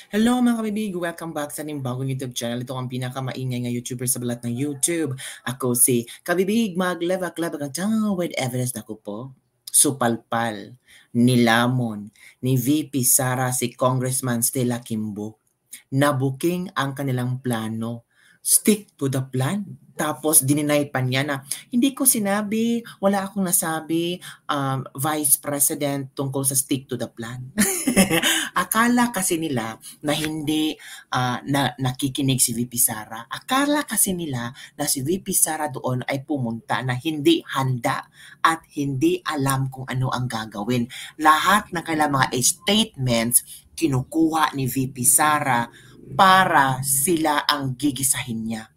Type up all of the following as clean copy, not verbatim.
Hello mga kabibig! Welcome back sa ating bagong YouTube channel. Ito ang pinakamaingay nga YouTuber sa balat ng YouTube. Ako si Kabibig, maglabak-labak ang with evidence na ko po. Supalpal, nilamon, ni VP Sara si Congressman Stella Kimbo. Nabuking ang kanilang plano. Stick to the plan. Tapos dininay pa niya na hindi ko sinabi, wala akong nasabi, Vice President tungkol sa stick to the plan. Akala kasi nila na hindi na nakikinig si VP Sara. Akala kasi nila na si VP Sara doon ay pumunta na hindi handa at hindi alam kung ano ang gagawin. Lahat ng kailang mga statements kinukuha ni VP Sara para sila ang gigisahin niya.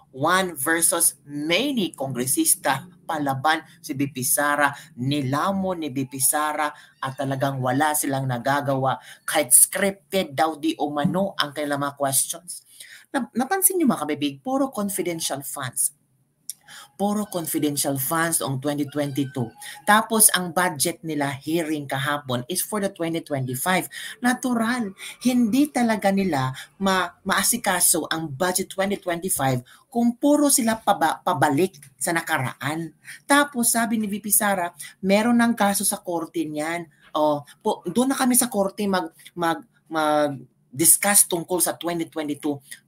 One versus many kongresista palaban si BP Sara, nilamon ni BP Sara at talagang wala silang nagagawa kahit scripted daw di umano ang kailang mga questions. Napansin niyo mga kabibig, puro confidential funds. Puro confidential funds noong 2022. Tapos ang budget nila hearing kahapon is for the 2025. Natural, hindi talaga nila maasikaso ang budget 2025 kung puro sila pabalik sa nakaraan. Tapos sabi ni VP Sara, meron ng kaso sa korte niyan. Doon na kami sa korte mag-discuss tungkol sa 2022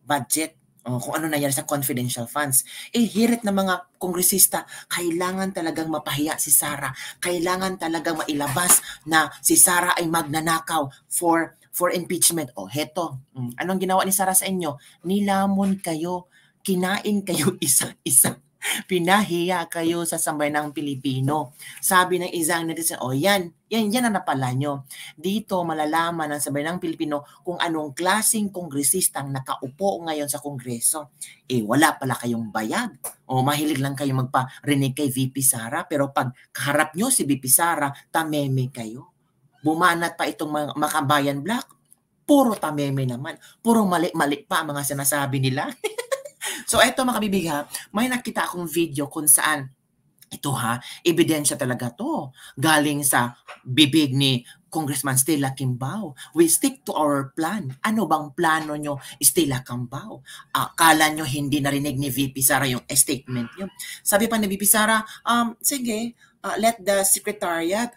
budget. Kung ano nangyari sa confidential funds. Hirit ng mga kongresista, kailangan talagang mapahiya si Sara. Kailangan talagang mailabas na si Sara ay magnanakaw for impeachment. Heto. Anong ginawa ni Sara sa inyo? Nilamon kayo. Kinain kayo isa-isa. Pinahiya kayo sa sambayanang Pilipino. Sabi ng isang netizen, yan ang napala nyo. Dito malalaman ng sambayanang Pilipino kung anong klaseng kongresistang nakaupo ngayon sa kongreso. Wala pala kayong bayag. Mahilig lang kayo magparinig kay VP Sara, pero pag kaharap nyo si VP Sara, tameme kayo. Bumanat pa itong mga kabayan black, puro tameme naman. Puro mali-mali pa ang mga sinasabi nila. So eto mga kabibig ha, may nakita akong video kung saan ito ebidensya talaga to. Galing sa bibig ni Congressman Stella Kimbao. We stick to our plan. Ano bang plano nyo, Stella Kimbao? Akala nyo hindi narinig ni VP Sara yung statement nyo. Sabi pa ni VP Sara, sige, let the secretariat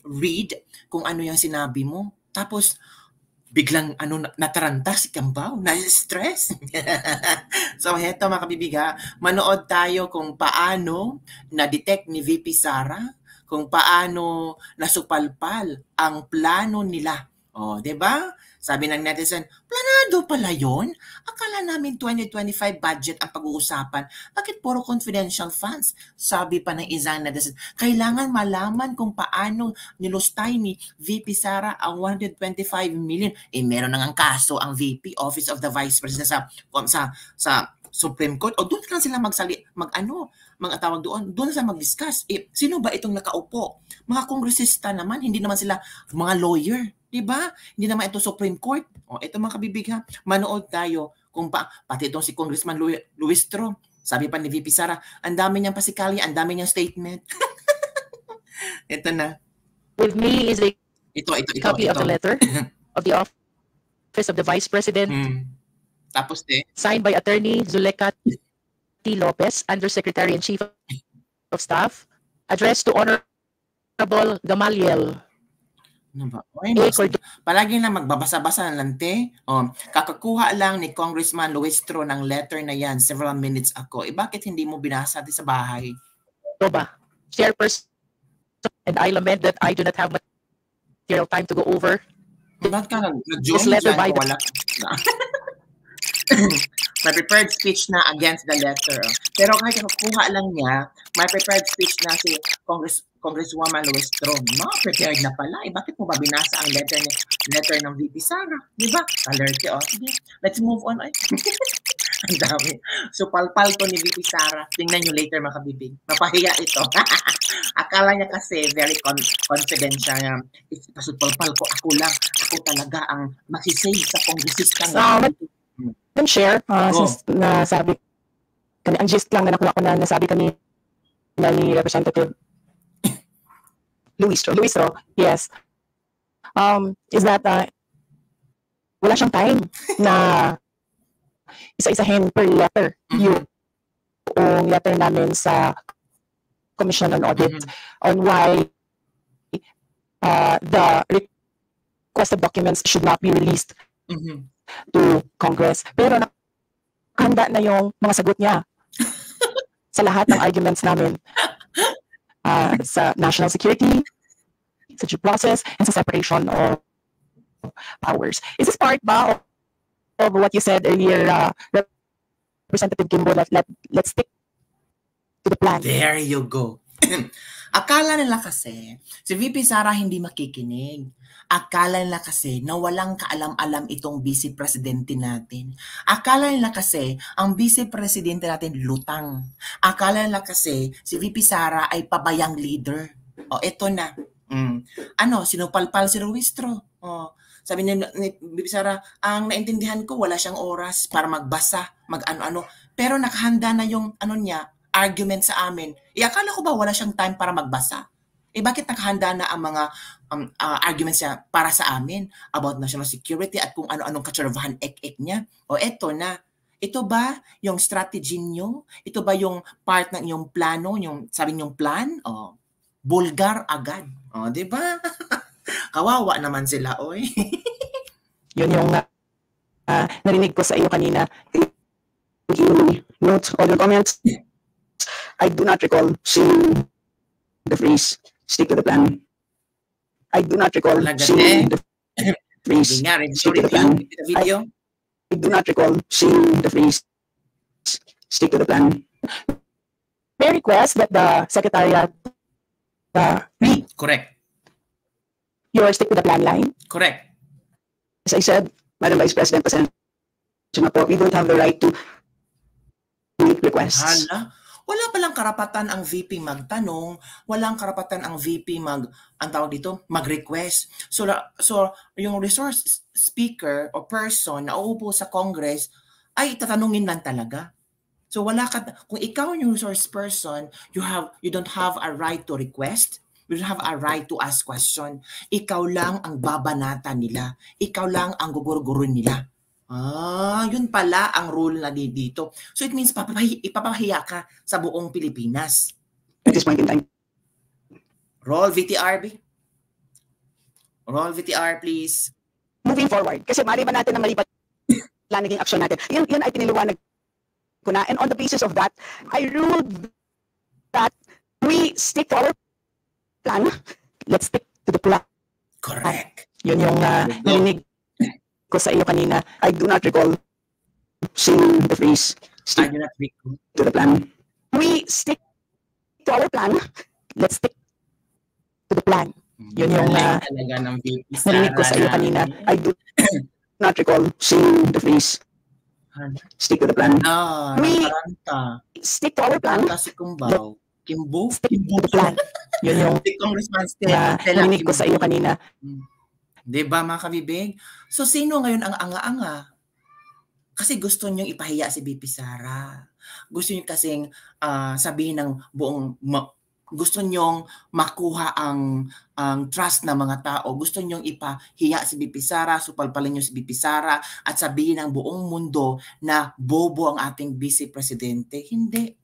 read kung ano yung sinabi mo. Tapos, biglang nataranta si Kimbao, na-stress. So heto mga kabibiga, manood tayo kung paano na-detect ni VP Sara, kung paano nasupalpal ang plano nila. 'di ba? Sabi ng netizen, planado pala 'yon? Akala namin 2025 budget ang pag-uusapan. Bakit puro confidential funds? Sabi pa ng isang netizen, kailangan malaman kung paano nilustay ni VP Sara ang 125 million. Meron nang kaso ang VP, Office of the Vice President sa Supreme Court. Doon lang sila mga tawag doon sila mag-discuss. Sino ba itong nakaupo? Mga kongresista naman, hindi naman sila mga lawyer. Diba? Hindi naman ito Supreme Court. Ito mga kabibig ha, manood tayo kung pati itong si Congressman Luistro. Sabi pa ni VP Sara, ang dami niyang pasikali, ang dami niyang statement. Ito na. With me is a copy ito. of the letter of the Office of the Vice President. Tapos signed by Attorney Zuleka T. Lopez, Undersecretary and Chief of Staff, addressed to Honorable Gamaliel. Palagi lang magbabasa-basa lang kakakuha lang ni Congressman Luistro ng letter na yan several minutes ago. Bakit hindi mo binasa sa bahay? Chairperson, and I lament that I do not have material time to go over this letter by wala. May prepared speech na against the letter. Pero kahit kakuha lang niya, may prepared speech na si Congresswoman Luistro. Prepared na pala. Bakit mo ba binasa ang letter ng VP Sara? Diba? Alert ka. Sige, let's move on. Ang dami. So, palpal to ni VP Sara. Tingnan nyo later mga kabibig. Mapahiya ito. Akala niya kasi very confidential niya. Palpal ko. Ako lang. Ako talaga ang masisave sa kongresista ngayon. Share, since nasabi kami, ang gist lang na nakuha ko na nasabi kami ni Representative Luistro, yes, is that wala siyang time na isa-isahin per letter yung letter namin sa Commission on Audit on why the requested documents should not be released to Congress. Pero nakahanda na yung mga sagot niya sa lahat ng arguments namin sa national security, sa due process, and sa separation of powers. Is this part ba of what you said earlier, Representative Kimbo, that let's stick to the plan? There you go. Akala nila kasi si VP Sara hindi makikinig. Akala nila kasi na walang kaalam-alam itong Vice Presidente natin. Akala nila kasi ang Vice Presidente natin lutang. Akala nila kasi si VP Sara ay pabayang leader. O eto na. Sinupalpal si Ruistro. Sabi ni VP Sara, ang naintindihan ko wala siyang oras para magbasa, mag-ano-ano. Pero nakahanda na yung argument sa amin. Akala ko ba wala siyang time para magbasa? Bakit nakahanda na ang mga arguments niya para sa amin about national security at kung ano-anong katsaravahan ek-ek niya? O eto na. Ito ba yung strategy niyo? Ito ba yung part ng inyong plano? Yung sabi niyong plan? Bulgar agad. Di ba? Kawawa naman sila, oy. Yun yung narinig ko sa iyo kanina. You note all your comments. I do not recall seeing the phrase, stick to the plan. I do not recall seeing the phrase, stick to the plan. I do not recall seeing the phrase, stick to the plan. May request that the Secretariat read Correct. your stick to the plan line. Correct. As I said, Madam Vice President, we don't have the right to make requests. Hala? Wala palang karapatan ang VP magtanong, walang karapatan ang VP mag-request. So yung resource speaker o person na uupo sa Congress ay tatanungin lang talaga. So kung ikaw yung resource person, you don't have a right to request. You don't have a right to ask question. Ikaw lang ang babanata nila. Ikaw lang ang guguro-guro nila. Yun pala ang rule na dito. So it means ipapahiya ka sa buong Pilipinas. At this point in time. Roll VTR, Roll VTR, please. Moving forward, kasi mali ba natin na mali pa naging action natin. Yun ay piniliwanag ko na. And on the basis of that, I ruled that we stick to our plan. Let's stick to the plan. Correct. Yun yung narinig ko sa iyo kanina. I do not recall seeing the phrase, stick to the plan. We stick to our plan. Let's stick to the plan. Yun yung narinig ko sa iyo kanina. I do not recall seeing the phrase, stick to the plan. We stick to our plan. Si Kumbaw. Kimbo? Stick to the plan. Yun yung narinig ko sa iyo kanina. Diba mga kabibig? So sino ngayon ang anga-anga? Kasi gusto niyong ipahiya si VP Sara. Gusto niyo kasing sabihin ng gusto niyong makuha ang trust ng mga tao. Gusto niyong ipahiya si VP Sara, supalpalin niyo si VP Sara at sabihin ng buong mundo na bobo ang ating Vice Presidente. Hindi.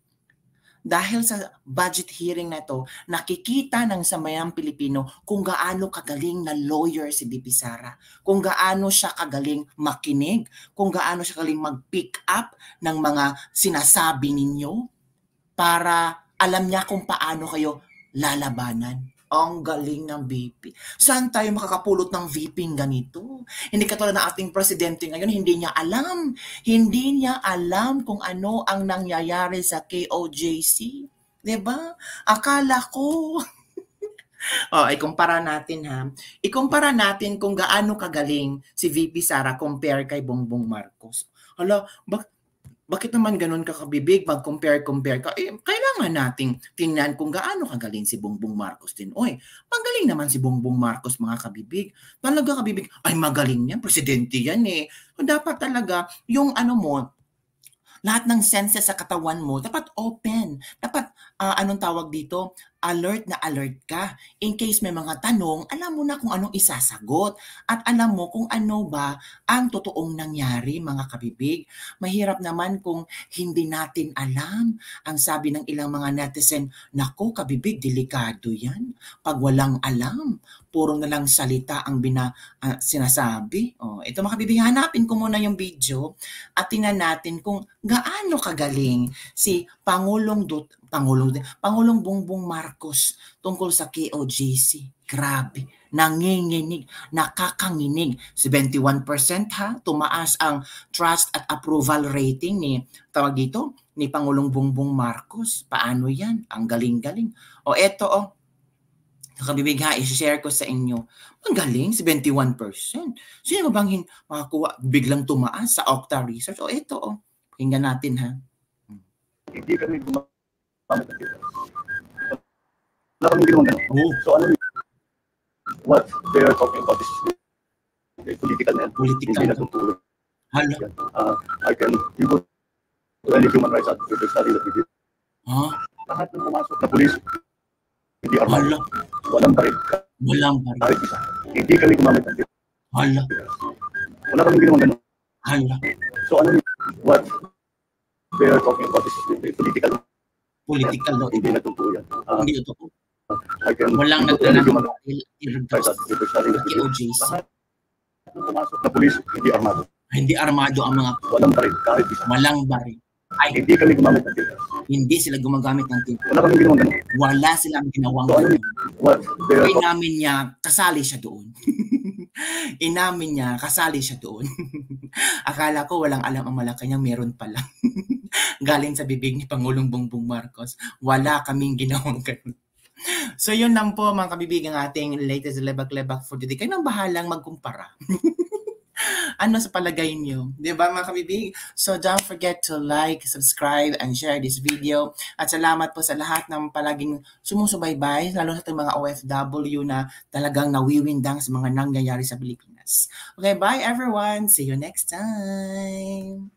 Dahil sa budget hearing na ito, nakikita ng samayang Pilipino kung gaano kagaling na lawyer si VP Sara, kung gaano siya kagaling makinig, kung gaano siya kagaling mag-pick up ng mga sinasabi ninyo para alam niya kung paano kayo lalabanan. Ang galing ng VP. Saan tayo makakapulot ng VP ganito? Hindi katulad ng ating presidente ngayon, hindi niya alam. Hindi niya alam kung ano ang nangyayari sa KOJC. Diba? Akala ko. Ikumpara natin ha. Ikumpara natin kung gaano kagaling si VP Sara compare kay Bongbong Marcos. Hala, bakit naman ganun ka kabibig, mag-compare ka? Kailangan nating tingnan kung gaano kagaling si Bongbong Marcos din. Magaling naman si Bongbong Marcos, mga kabibig. Talaga kabibig, magaling yan, presidente yan eh. Dapat talaga, yung lahat ng senses sa katawan mo, dapat open. Dapat, anong tawag dito? alert na alert ka. In case may mga tanong, alam mo na kung anong isasagot at alam mo kung ano ba ang totoong nangyari, mga kabibig. Mahirap naman kung hindi natin alam. Ang sabi ng ilang mga netizen, naku kabibig, delikado yan. Pag walang alam, puro na lang salita ang sinasabi. Ito mga kabibig, hanapin ko muna yung video at tingnan natin kung gaano kagaling si Pangulong Bongbong Marcos tungkol sa KOJC. Grabe, nanginginig, nakakanginig. 71% ha, tumaas ang trust at approval rating ni Pangulong Bongbong Marcos. Paano yan? Ang galing-galing. Eto kabibig ha, i-share ko sa inyo. Ang galing, 71%. Sino bang makakuha, biglang tumaas sa Okta Research? Eto pakinggan natin ha. Hindi kami gumamit ng data. Wala kami ginawa ganun. So what they are talking about is political na yan. Political. Hindi natutulog. Hala. You go to any human rights advocate study that we did. Lahat ng pumasok na pulis, hindi armado. Hala. Walang baril. Kahit isa. Hindi kami gumamit ng data. Hala. Wala kami ginawa ganun. Hala. So what they are talking about is political. Political daw. Hindi natutulog yan. Hindi ito. Walang nagdala ng KOJC. Pumasok na pulis, hindi armado. Hindi armado ang mga walang baril, kahit isa. Walang baril. Ay, hindi kami gumamit ng data. Hindi sila gumagamit ng tilt. Wala kami ginawa ganun. Wala silang ginawang What? Inamin niya, kasali siya doon. Inamin niya, kasali siya doon. Akala ko walang alam ang Malacanang, meron pala. Galing sa bibig ni Pangulong Bongbong Marcos. Wala kaming ginawang ganun. So yun lang po mga kabibig ang ating latest lebak-lebak for today. Kayo nang bahalang magkumpara. Ano sa palagay niyo? Diba mga kabibig? So don't forget to like, subscribe, and share this video. At salamat po sa lahat ng palaging sumusubaybay, lalo sa ating mga OFW na talagang nawiwindang sa mga nangyayari sa Pilipinas. Okay, bye everyone. See you next time.